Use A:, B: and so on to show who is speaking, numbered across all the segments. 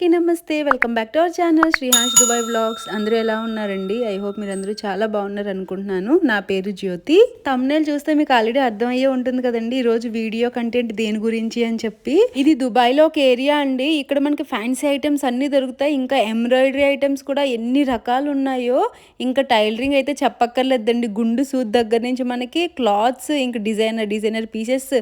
A: అందరికీ నమస్తే. Welcome back to our channel Srihans Dubai vlogs. అందరూ ఎలా ఉన్నారండి? ఐ హోప్ మీరందరూ చాలా బాగున్నారు అనుకుంటున్నాను. నా పేరు జ్యోతి. థంబ్నెయిల్ చూస్తే మీకు ఆల్రెడీ అర్థమయ్యే ఉంటుంది కదండి ఈరోజు వీడియో కంటెంట్ దేని గురించి అని చెప్పి. ఇది దుబాయ్లో ఒక ఏరియా అండి. ఇక్కడ మనకి ఫ్యాన్సీ ఐటమ్స్ అన్నీ దొరుకుతాయి. ఇంకా ఎంబ్రాయిడరీ ఐటమ్స్ కూడా ఎన్ని రకాలు ఉన్నాయో. ఇంకా టైలరింగ్ అయితే చెప్పక్కర్లేదండి. గుండు సూద్ దగ్గర నుంచి మనకి క్లాత్స్, ఇంకా డిజైనర్ పీసెస్,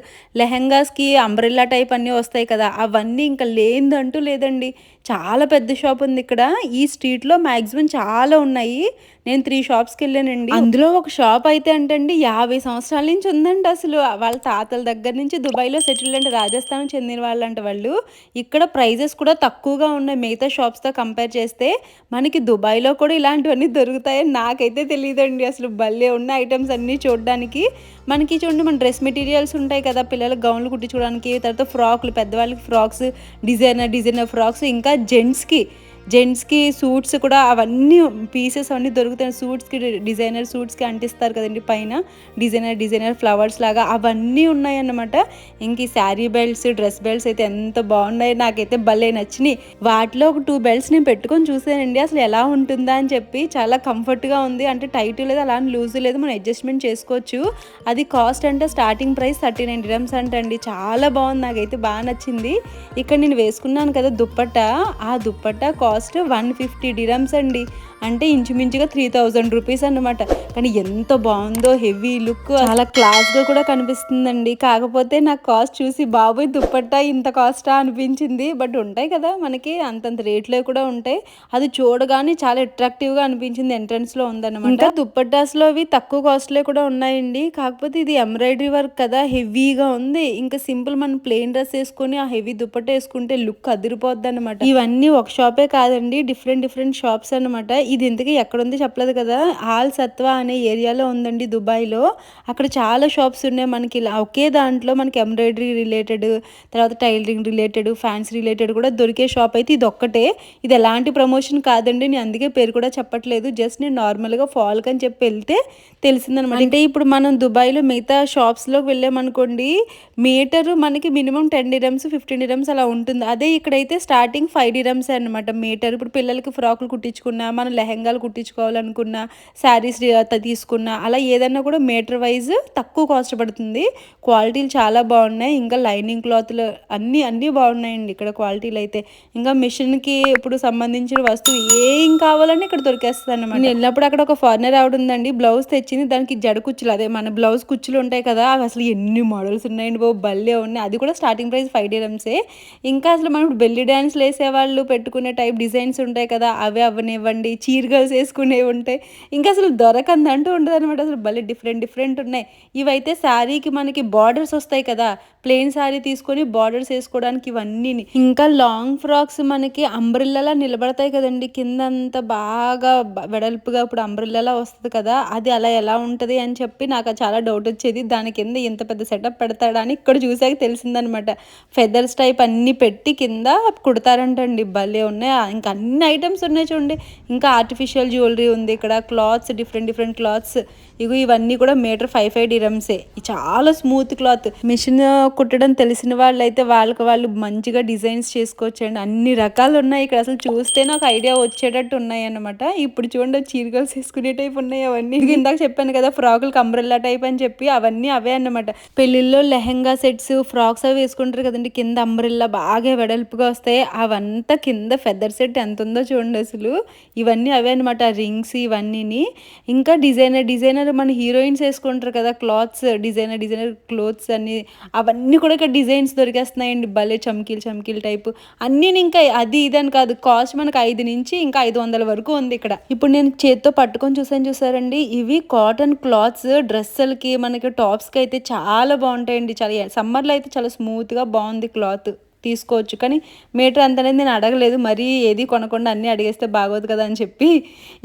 A: లెహెంగాస్కి అంబ్రెల్లా టైప్ అన్నీ వస్తాయి కదా, అవన్నీ ఇంకా లేదంటూ లేదండి. చాలా పెద్ద షాప్ ఉంది ఇక్కడ. ఈ స్ట్రీట్లో మ్యాక్సిమం చాలా ఉన్నాయి. నేను 3 షాప్స్కి వెళ్ళానండి. అందులో ఒక షాప్ అయితే అంటండి 50 సంవత్సరాల నుంచి ఉందంట. అసలు వాళ్ళ తాతల దగ్గర నుంచి దుబాయ్లో సెటిల్ అంటే రాజస్థాన్ చెందిన వాళ్ళంట వాళ్ళు. ఇక్కడ ప్రైజెస్ కూడా తక్కువగా ఉన్నాయి మిగతా షాప్స్తో కంపేర్ చేస్తే. మనకి దుబాయ్లో కూడా ఇలాంటివన్నీ దొరుకుతాయని నాకైతే తెలియదండి. అసలు భలే ఉన్న ఐటమ్స్ అన్నీ చూడడానికి. మనకి చూడండి, మన డ్రెస్ మెటీరియల్స్ ఉంటాయి కదా, పిల్లలకు గౌన్లు కుట్టించుకోవడానికి, తర్వాత ఫ్రాక్లు, పెద్దవాళ్ళకి ఫ్రాక్స్, డిజైనర్ ఫ్రాక్స్, ఇంకా జెంట్స్కి సూట్స్ కూడా అవన్నీ పీసెస్ అవన్నీ దొరుకుతాయి. డిజైనర్ సూట్స్కి అంటిస్తారు కదండి పైన డిజైనర్ ఫ్లవర్స్ లాగా, అవన్నీ ఉన్నాయన్నమాట. ఇంక ఈ శారీ బెల్ట్స్, డ్రెస్ బెల్ట్స్ అయితే ఎంత బాగున్నాయి, నాకైతే భలే నచ్చినాయి. వాటిలో ఒక 2 బెల్ట్స్ నేను పెట్టుకొని చూసానండి అసలు ఎలా ఉంటుందా అని చెప్పి. చాలా కంఫర్ట్గా ఉంది, అంటే టైట్ లేదు, అలా లూజ్ లేదు, మనం అడ్జస్ట్మెంట్ చేసుకోవచ్చు. అది కాస్ట్ అంటే స్టార్టింగ్ ప్రైస్ 39 dirhams అంటండి. చాలా బాగుంది, నాకైతే బాగా నచ్చింది. ఇక్కడ నేను వేసుకున్నాను కదా దుప్పట్టా, ఆ దుప్పట్టా కాస్ట్ 150 dirhams అండి. అంటే ఇంచుమించుగా 3000 రూపీస్ అన్నమాట. కానీ ఎంత బాగుందో, హెవీ లుక్, చాలా క్లాస్గా కూడా కనిపిస్తుందండి. కాకపోతే నాకు కాస్ట్ చూసి బాబోయ్ దుప్పట్టా ఇంత కాస్టా అనిపించింది. బట్ ఉంటాయి కదా మనకి అంతంత రేట్లో కూడా ఉంటాయి. అది చూడగానే చాలా అట్రాక్టివ్గా అనిపించింది. ఎంట్రన్స్లో ఉందన్నమాట. ఇంకా దుప్పట్టాస్లో అవి తక్కువ కాస్ట్లో కూడా ఉన్నాయండి. కాకపోతే ఇది ఎంబ్రాయిడరీ వర్క్ కదా, హెవీగా ఉంది. ఇంకా సింపుల్ మనం ప్లెయిన్ డ్రెస్ వేసుకొని ఆ హెవీ దుప్పట్టా వేసుకుంటే లుక్ అదిరిపోద్ది అనమాట. ఇవన్నీ ఒక షాపే కాదండి, డిఫరెంట్ షాప్స్ అనమాట. ఇది ఇంతకీ ఎక్కడుంది చెప్పలేదు కదా, ఆల్ సత్వా అనే ఏరియాలో ఉందండి దుబాయ్లో. అక్కడ చాలా షాప్స్ ఉన్నాయి మనకి. ఇలా ఒకే దాంట్లో మనకి ఎంబ్రాయిడరీ రిలేటెడ్, తర్వాత టైలరింగ్ రిలేటెడ్, ఫ్యాన్సీ రిలేటెడ్ కూడా దొరికే షాప్ అయితే ఇది ఒక్కటే. ఇది ఎలాంటి ప్రమోషన్ కాదండి, నేను అందుకే పేరు కూడా చెప్పట్లేదు. జస్ట్ నేను నార్మల్గా ఫాల్క్ అని చెప్పి వెళ్తే తెలిసిందనమాట. అంటే ఇప్పుడు మనం దుబాయ్లో మిగతా షాప్స్లోకి వెళ్ళామనుకోండి, మీటరు మనకి మినిమం 10 dirhams 15 dirhams అలా ఉంటుంది. అదే ఇక్కడైతే స్టార్టింగ్ 5 dirhams అనమాట మీటర్. ఇప్పుడు పిల్లలకి ఫ్రాకులు కుట్టించుకున్నా, మనం లెహెంగాలు కుట్టించుకోవాలనుకున్నా, శారీస్ తీసుకున్నా, అలా ఏదన్నా కూడా మీటర్ వైజ్ తక్కువ కాస్ట్ పడుతుంది. క్వాలిటీలు చాలా బాగున్నాయి. ఇంకా లైనింగ్ క్లాత్లు అన్నీ బాగున్నాయండి ఇక్కడ క్వాలిటీలు అయితే. ఇంకా మిషన్కి ఇప్పుడు సంబంధించిన వస్తువు ఏం కావాలని ఇక్కడ దొరికేస్తుంది అనమాట. నేను వెళ్ళినప్పుడు అక్కడ ఒక ఫారినర్ ఆవిడ ఉందండి, బ్లౌజ్ తెచ్చింది. దానికి జడ కుచ్చులు, అదే మన బ్లౌజ్ కుచ్చులు ఉంటాయి కదా, అవి అసలు ఎన్ని మోడల్స్ ఉన్నాయండి బాబు, భలే ఉన్నాయి. అది కూడా స్టార్టింగ్ ప్రైస్ 5 dirhams. ఇంకా అసలు మనం బెల్లి డ్యాన్స్లు వేసేవాళ్ళు పెట్టుకునే టైప్ డిజైన్స్ ఉంటాయి కదా, అవే అవనివ్వండి, చీర్ గర్ల్స్ వేసుకునేవి ఉంటాయి. ఇంకా అసలు దొరకందంటూ ఉండదు అనమాట. అసలు భలే డిఫరెంట్ ఉన్నాయి. ఇవైతే శారీకి మనకి బార్డర్స్ వస్తాయి కదా, ప్లెయిన్ శారీ తీసుకొని బార్డర్స్ వేసుకోవడానికి ఇవన్నీ. ఇంకా లాంగ్ ఫ్రాక్స్ మనకి అంబ్రిల్లాలా నిలబడతాయి కదండి, కింద అంతా బాగా వెడల్పుగా ఇప్పుడు అంబ్రిల్లాలా వస్తుంది కదా, అది అలా ఎలా ఉంటుంది అని చెప్పి నాకు చాలా డౌట్ వచ్చేది. దాని కింద ఇంత పెద్ద సెటప్ పెడతాడా అని ఇక్కడ చూసాక తెలిసిందనమాట. ఫెదర్స్ టైప్ అన్నీ పెట్టి కింద కుడతారంటండి, భలే ఉన్నాయి. ఇంకా అన్ని ఐటమ్స్ ఉన్నాయి చూడండి. ఇంకా ఆర్టిఫిషియల్ జ్యువెలరీ ఉంది ఇక్కడ, క్లాత్స్, డిఫరెంట్ క్లాత్స్. ఇవన్నీ కూడా మీటర్ 5 dirhams. చాలా స్మూత్ క్లాత్. మిషన్ కుట్టడం తెలిసిన వాళ్ళు అయితే వాళ్ళు మంచిగా డిజైన్స్ చేసుకోవచ్చండి. అన్ని రకాలు ఉన్నాయి ఇక్కడ. అసలు చూస్తేనే ఒక ఐడియా వచ్చేటట్టు ఉన్నాయి అన్నమాట. ఇప్పుడు చూడండి చీరగల్స్ వేసుకునే టైప్ ఉన్నాయి అవన్నీ. ఇందాక చెప్పాను కదా ఫ్రాకులకు అంబ్రెల్లా టైప్ అని చెప్పి, అవన్నీ అవే అన్నమాట. పెళ్లిల్లో లెహెంగా సెట్స్, ఫ్రాక్స్ అవి వేసుకుంటారు కదండి, కింద అంబ్రెల్లా బాగా వెడల్పుగా వస్తాయి. అవంతా కింద ఫెదర్ సెట్ ఎంత ఉందో చూడండి అసలు. ఇవన్నీ అవే అనమాట, రింగ్స్ ఇవన్నీ. ఇంకా డిజైనర్ మన హీరోయిన్స్ వేసుకుంటారు కదా క్లాత్స్, డిజైనర్ క్లోత్స్ అన్ని, అవన్నీ కూడా ఇక్కడ డిజైన్స్ దొరికేస్తున్నాయండి. భలే చమ్కీలు టైపు అన్నీ. ఇంకా అది ఇదని కాదు, కాస్ట్ మనకు 5 నుంచి ఇంకా 500 వరకు ఉంది ఇక్కడ. ఇప్పుడు నేను చేత్తో పట్టుకొని చూసారండి, ఇవి కాటన్ క్లాత్స్. డ్రెస్సులకి మనకి టాప్స్కి అయితే చాలా బాగుంటాయండి. చాలా సమ్మర్లో అయితే చాలా స్మూత్గా బాగుంది క్లాత్, తీసుకోవచ్చు. కానీ మీటర్ అంత అనేది నేను అడగలేదు, మరీ ఏది కొనకుండా అన్నీ అడిగేస్తే బాగోదు కదా అని చెప్పి.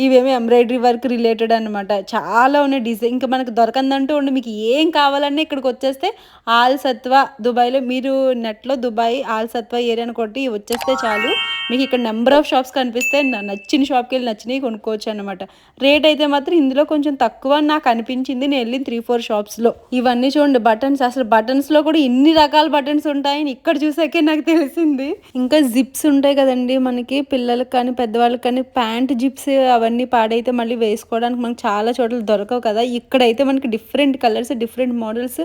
A: ఇవేమో ఎంబ్రాయిడరీ వర్క్ రిలేటెడ్ అనమాట. చాలా ఉన్నాయి డిజైన్. ఇంకా మనకు దొరకందంటూ ఉండి, మీకు ఏం కావాలన్నా ఇక్కడికి వచ్చేస్తే ఆల్ సత్వా దుబాయ్లో, మీరు నెట్లో దుబాయ్ ఆల్ సత్వా ఏరియాని కొట్టి వచ్చేస్తే చాలు, మీకు ఇక్కడ నెంబర్ ఆఫ్ షాప్స్ కనిపిస్తే నచ్చిన షాప్కి వెళ్ళి నచ్చినవి కొనుక్కోవచ్చు అనమాట. రేట్ అయితే మాత్రం ఇందులో కొంచెం తక్కువ నాకు అనిపించింది. నేను వెళ్ళిన 3-4 షాప్స్లో. ఇవన్నీ చూడండి బటన్స్, అసలు బటన్స్లో కూడా ఇన్ని రకాల బటన్స్ ఉంటాయని ఇక్కడ చూసాకే నాకు తెలిసింది. ఇంకా జిప్స్ ఉంటాయి కదండి మనకి పిల్లలకి కానీ పెద్దవాళ్ళకి కానీ ప్యాంట్ జిప్స్ అవన్నీ పాడైతే మళ్ళీ వేసుకోవడానికి మనకు చాలా చోట్ల దొరకవు కదా. ఇక్కడైతే మనకి different colours different models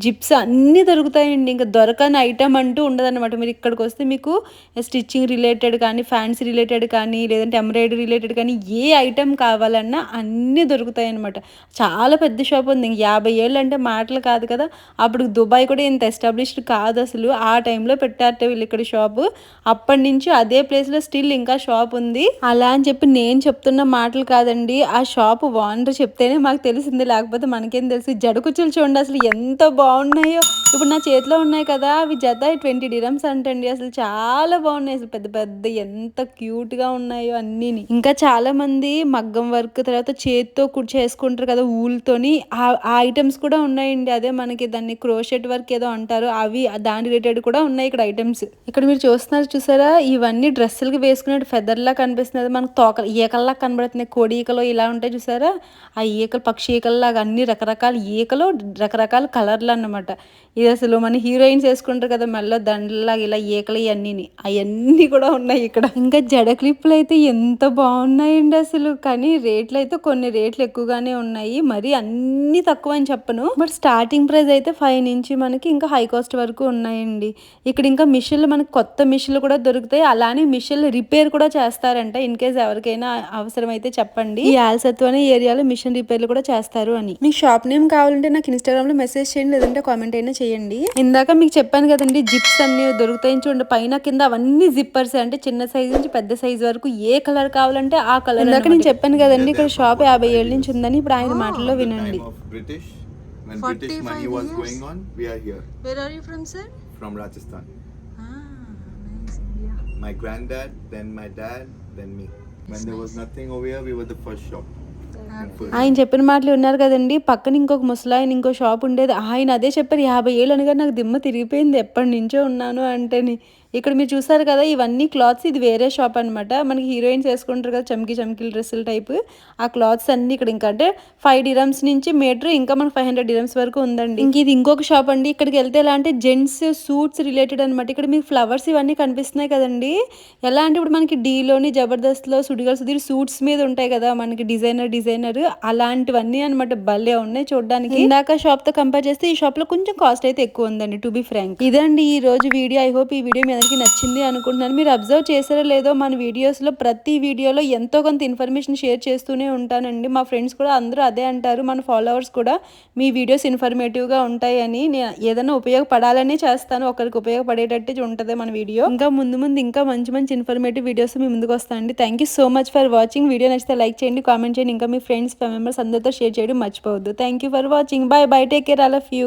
A: zips అన్నీ దొరుకుతాయండి. ఇంకా దొరకని ఐటమ్ అంటూ ఉండదన్నమాట. మీరు ఇక్కడికి వస్తే మీకు స్టిచ్చింగ్ రిలేటెడ్ కానీ ఫ్యాన్సీ రిలేటెడ్ కానీ లేదంటే ఎంబ్రాయిడరీ రిలేటెడ్ కానీ ఏ ఐటమ్ కావాలన్నా అన్నీ దొరుకుతాయి అనమాట. చాలా పెద్ద షాప్ ఉంది. 50 ఏళ్ళు అంటే మాటలు కాదు కదా. అప్పుడు దుబాయ్ కూడా ఇంత ఎస్టాబ్లిష్డ్ కాదు అసలు. ఆ టైంలో పెట్టారట వీళ్ళు ఇక్కడ షాపు. అప్పటి నుంచి అదే ప్లేస్లో స్టిల్ ఇంకా షాప్ ఉంది. అలా అని చెప్పి నేను చెప్తున్న మాటలు కాదండి, ఆ షాప్ ఓనర్ చెప్తేనే మాకు తెలిసింది, లేకపోతే మనకేం తెలుసు. జడకుచ్చులు చూడండి అసలు ఎంత బాగున్నాయో. ఇప్పుడు నా చేతిలో ఉన్నాయి కదా, అవి జత 20 డిరమ్స్ అంటండి. అసలు చాలా బాగున్నాయి. అసలు పెద్ద పెద్ద ఎంత క్యూట్గా ఉన్నాయో అన్నీని. ఇంకా చాలా మంది మగ్గం వర్క్ తర్వాత చేతితో చేసుకుంటారు కదా ఊళ్ళతోని, ఆ ఐటమ్స్ కూడా ఉన్నాయండి. అదే మనకి దాన్ని క్రోషెట్ వర్క్ ఏదో అంటారు, అవి దాని రిలేటెడ్ కూడా ఉన్నాయి ఇక్కడ ఐటమ్స్. ఇక్కడ మీరు చూస్తున్నారు చూసారా, ఇవన్నీ డ్రెస్సులకి వేసుకునే ఫెదర్లా కనిపిస్తుంది. మనకు తోకలు ఈకల్లా కనబడుతున్నాయి. కోడి ఈకలు ఇలా ఉంటాయి చూసారా, ఆ ఈకలు పక్షి ఈకల్లాగా అన్ని రకరకాల ఈకలు రకరకాల కలర్లు అన్నమాట. ఇది అసలు మన హీరోయిన్స్ వేసుకుంటారు కదా మెల్ల దండలాగా ఇలా ఈకలు ఇవన్నీ, అవన్నీ కూడా ఉన్నాయి ఇక్కడ. ఇంకా జడ క్లిప్లు అయితే ఎంత బాగున్నాయండి అసలు. కానీ రేట్లు అయితే కొన్ని రేట్లు ఎక్కువగానే ఉన్నాయి, మరి అన్ని తక్కువ అని చెప్పను. బట్ స్టార్టింగ్ ప్రైస్ అయితే 5 నుంచి మనకి ఇంకా హై కాస్ట్ వరకు ఉన్నాయండి. ఇక్కడ ఇంకా మిషన్లు మనకి కొత్త మిషన్లు కూడా దొరుకుతాయి. అలానే మిషన్లు రిపేర్ కూడా చేస్తారంట. ఇన్ కేస్ ఎవరికైనా అవసరం అయితే చెప్పండి. ఈ ఆల్సత్వ అనే ఏరియాలో మిషన్ రిపేర్లు కూడా చేస్తారు అని. మీకు షాప్ నేమ్ కావాలంటే నాకు ఇన్స్టాగ్రామ్ లో మెసేజ్ చేయండి, లేదంటే కామెంట్ అయినా చేయండి. ఇందాక మీకు చెప్పాను కదండి జిప్స్ అన్ని దొరుకుతాయి చూడండి. పైన కింద అవన్నీ జిప్పర్స్, అంటే చిన్న సైజ్ నుంచి పెద్ద సైజ్ వరకు ఏ కలర్ కావాలంటే ఆ కలర్. ఇందాక నేను చెప్పాను కదండి ఇక్కడ షాప్ 50 ఏళ్ళ నుంచి ఉందని. ఇప్పుడు ఆయన మాటల్లో వినండి.
B: When British money was going on, we are here.
A: Where are you from, sir?
B: From Rajasthan.
A: Nice. Yeah.
B: My granddad, then my dad, then me. When there was nothing over here, we were the first shop.
A: ఆయన చెప్పిన మాటలు ఉన్నారు కదండి. పక్కన ఇంకొక ముసలాయన ఇంకో shop ఉండేది, ఆయన అదే చెప్పారు. 50 ఏళ్ళు అనగా నాకు దిమ్మ తిరిగిపోయింది, ఎప్పటి నుంచో ఉన్నాను అంటేని. ఇక్కడ మీరు చూసారు కదా ఇవన్నీ క్లాత్స్, ఇది వేరే షాప్ అనమాట. మనకి హీరోయిన్స్ వేసుకుంటారు కదా చమ్కీ చమ్కీలు డ్రెస్సుల టైప్, ఆ క్లాత్స్ అన్ని ఇక్కడ. ఇంకా అంటే 5 dirhams నుంచి మీటర్ ఇంకా మనకు 500 dirhams వరకు ఉందండి. ఇంక ఇది ఇంకొక షాప్ అండి. ఇక్కడికి వెళ్తే ఎలా అంటే జెంట్స్ సూట్స్ రిలేటెడ్ అనమాట. ఇక్కడ మీకు ఫ్లవర్స్ ఇవన్నీ కనిపిస్తున్నాయి కదండి. ఎలా అంటే ఇప్పుడు మనకి డీలోని జబర్దస్త్లో సుడిగాలు సుధీర్ సూట్స్ మీద ఉంటాయి కదా మనకి డిజైనర్ అలాంటివన్నీ అనమాట. భలే ఉన్నాయి చూడడానికి. ఇందాక షాప్ తో కంపేర్ చేస్తే ఈ షాప్ లో కొంచెం కాస్ట్ అయితే ఎక్కువ ఉందండి, టు బి ఫ్రాంక్. ఇదండి ఈ రోజు వీడియో. ఐ హోప్ ఈ వీడియో మీ అందరికీ నచ్చింది అనుకుంటున్నాను. మీరు అబ్జర్వ్ చేసారో లేదో, మన వీడియోస్లో ప్రతి వీడియోలో ఎంతో కొంత ఇన్ఫర్మేషన్ షేర్ చేస్తూనే ఉంటానండి. మా ఫ్రెండ్స్ కూడా అందరూ అదే అంటారు, మన ఫాలోవర్స్ కూడా మీ వీడియోస్ ఇన్ఫర్మేటివ్గా ఉంటాయని. నేను ఏదైనా ఉపయోగపడాలనే చేస్తాను, ఒకరికి ఉపయోగపడేటట్టు ఉంటుంది మన వీడియో. ఇంకా ముందు ఇంకా మంచి ఇన్ఫర్మేటివ్ వీడియోస్ మీ ముందుకు వస్తానండి. Thank you so much for watching. Video నచ్చితే లైక్ చేయండి, కామెంట్ చేయండి, ఇంకా మీ ఫ్రెండ్స్ మెంబర్స్ అందరితో షేర్ చేయడం మర్చిపోవద్దు. Thank you for watching. Bye take care all of you.